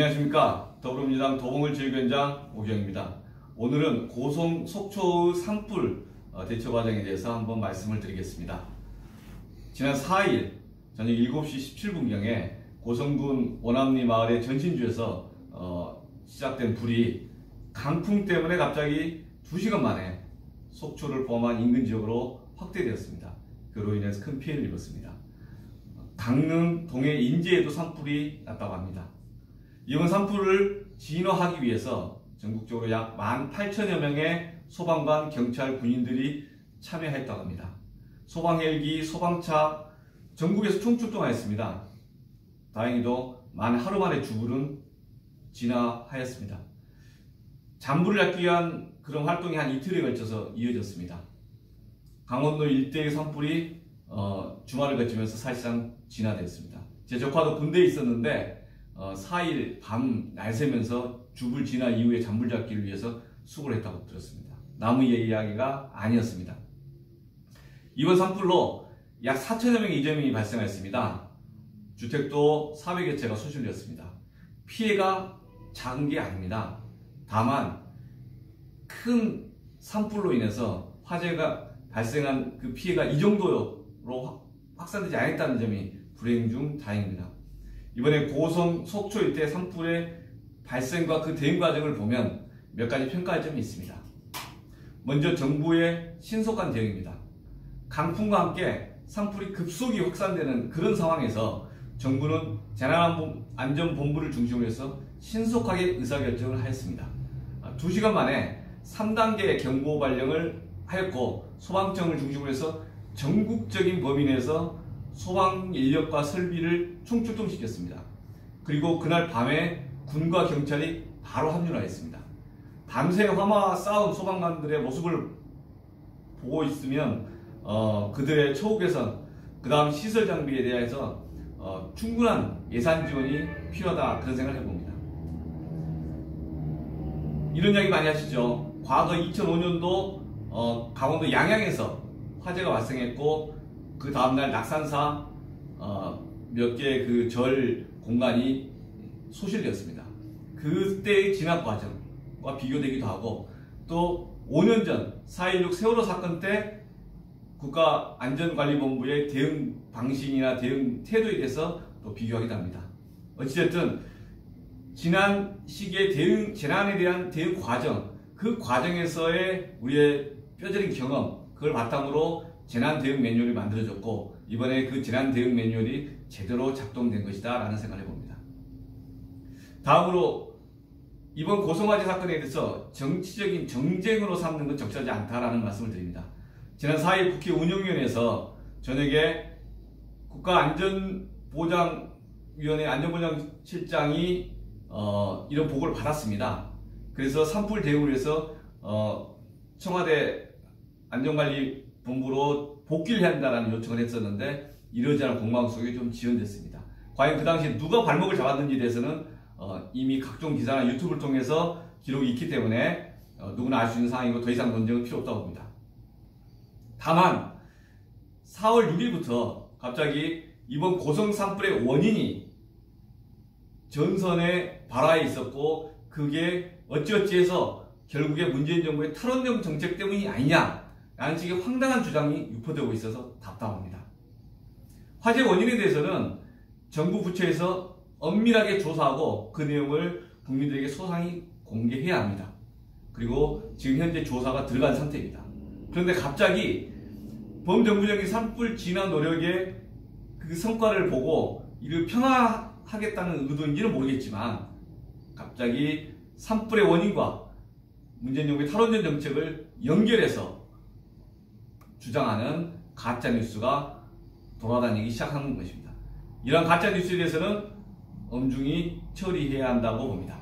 안녕하십니까. 더불어민주당 도봉을지역위원장 오경입니다. 오늘은 고성 속초의 산불 대처 과정에 대해서 한번 말씀을 드리겠습니다. 지난 4일 저녁 7시 17분경에 고성군 원암리 마을의 전신주에서 시작된 불이 강풍 때문에 갑자기 2시간 만에 속초를 포함한 인근 지역으로 확대되었습니다. 그로 인해서 큰 피해를 입었습니다. 강릉, 동해, 인제에도 산불이 났다고 합니다. 이번 산불을 진화하기 위해서 전국적으로 약 18,000여 명의 소방관, 경찰, 군인들이 참여했다고 합니다. 소방헬기, 소방차 전국에서 총출동하였습니다. 다행히도 하루 만에 주불은 진화하였습니다. 잔불을 잡기 위한 그런 활동이 한 이틀에 걸쳐서 이어졌습니다. 강원도 일대의 산불이 주말을 거치면서 사실상 진화됐습니다. 제 조카도 군대에 있었는데 4일 밤 날새면서 주불 진화 이후에 잔불 잡기를 위해서 수고를 했다고 들었습니다. 남의 이야기가 아니었습니다. 이번 산불로 약 4,000여 명의 이재민이 발생하였습니다. 주택도 400여 채가 소실되었습니다. 피해가 작은 게 아닙니다. 다만 큰 산불로 인해서 화재가 발생한 그 피해가 이 정도로 확산되지 않았다는 점이 불행 중 다행입니다. 이번에 고성, 속초 일대 산불의 발생과 그 대응 과정을 보면 몇 가지 평가할 점이 있습니다. 먼저 정부의 신속한 대응입니다. 강풍과 함께 산불이 급속히 확산되는 그런 상황에서 정부는 재난안전본부를 중심으로 해서 신속하게 의사결정을 하였습니다. 2시간 만에 3단계 경보 발령을 하였고 소방청을 중심으로 해서 전국적인 범위 내에서 소방 인력과 설비를 총출동시켰습니다. 그리고 그날 밤에 군과 경찰이 바로 합류하였습니다. 밤새 화마 싸운 소방관들의 모습을 보고 있으면 그들의 처우 개선, 그 다음 시설 장비에 대해서 충분한 예산 지원이 필요하다 그런 생각을 해봅니다. 이런 이야기 많이 하시죠. 과거 2005년도 강원도 양양에서 화재가 발생했고 그 다음날 낙산사 몇 개의 그 절 공간이 소실되었습니다. 그때의 진압 과정과 비교되기도 하고 또 5년 전 4.16 세월호 사건 때 국가안전관리본부의 대응 방식이나 대응 태도에 대해서 또 비교하기도 합니다. 어찌됐든 지난 시기의 재난에 대한 대응 과정, 그 과정에서의 우리의 뼈저린 경험, 그걸 바탕으로 재난 대응 매뉴얼이 만들어졌고 이번에 그 재난 대응 매뉴얼이 제대로 작동된 것이다 라는 생각을 해봅니다. 다음으로 이번 고성화재 사건에 대해서 정치적인 정쟁으로 삼는 건 적절하지 않다라는 말씀을 드립니다. 지난 4일 국회 운영위원회에서 저녁에 국가안전보장위원회 안전보장실장이 이런 보고를 받았습니다. 그래서 산불 대응을 위해서 청와대 안전관리본부로 복귀를 해야 한다는 요청을 했었는데 이러지 않은 공방 속에 좀 지연됐습니다. 과연 그 당시에 누가 발목을 잡았는지에 대해서는 이미 각종 기사나 유튜브를 통해서 기록이 있기 때문에 누구나 알 수 있는 상황이고 더 이상 논쟁은 필요 없다고 봅니다. 다만 4월 6일부터 갑자기 이번 고성 산불의 원인이 전선의 발화에 있었고 그게 어찌어찌해서 결국에 문재인 정부의 탈원전 정책 때문이 아니냐라는 식의 황당한 주장이 유포되고 있어서 답답합니다. 화재 원인에 대해서는 정부 부처에서 엄밀하게 조사하고 그 내용을 국민들에게 소상히 공개해야 합니다. 그리고 지금 현재 조사가 들어간 상태입니다. 그런데 갑자기 범정부적인 산불 진화 노력의 그 성과를 보고 이를 평화하겠다는 의도인지는 모르겠지만 갑자기 산불의 원인과 문재인 정부의 탈원전 정책을 연결해서 주장하는 가짜뉴스가 돌아다니기 시작하는 것입니다. 이러한 가짜뉴스에 대해서는 엄중히 처리해야 한다고 봅니다.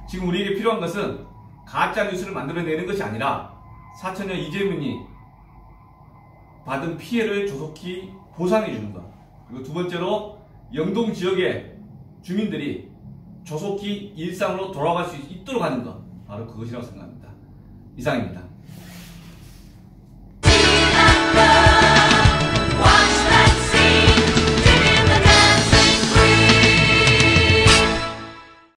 지금 우리에게 필요한 것은 가짜뉴스를 만들어내는 것이 아니라 4,000년 이재민이 받은 피해를 조속히 보상해 주는 것. 그리고 두 번째로 영동 지역의 주민들이 조속히 일상으로 돌아갈 수 있도록 하는 것. 바로 그것이라고 생각합니다. 이상입니다.